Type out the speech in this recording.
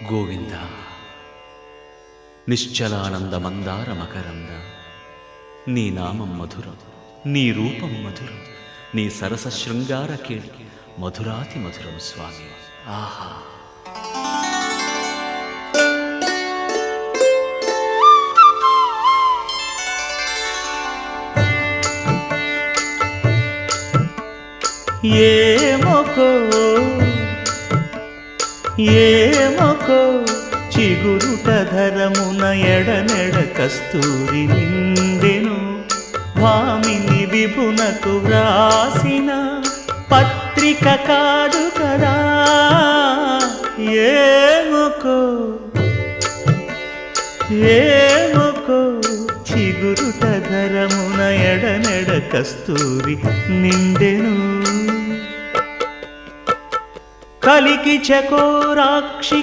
గోవింద నిశ్చలానంద మందార మకరంద నీ నామం మధురం, నీ రూపం మధురం, నీ సరస శృంగార కేళి మధురాతి మధురం స్వామి. ఆహా! ఏమొకో చిగురుట ధరమున ఎడనెడ కస్తూరి నిండెను, భామిని విభునకు వ్రాసిన పత్రిక కాదు కదా. ఏమొకో చిగురుట ధరమున ఎడనెడ కస్తూరి నిండెను, కలికి చకోరాక్షి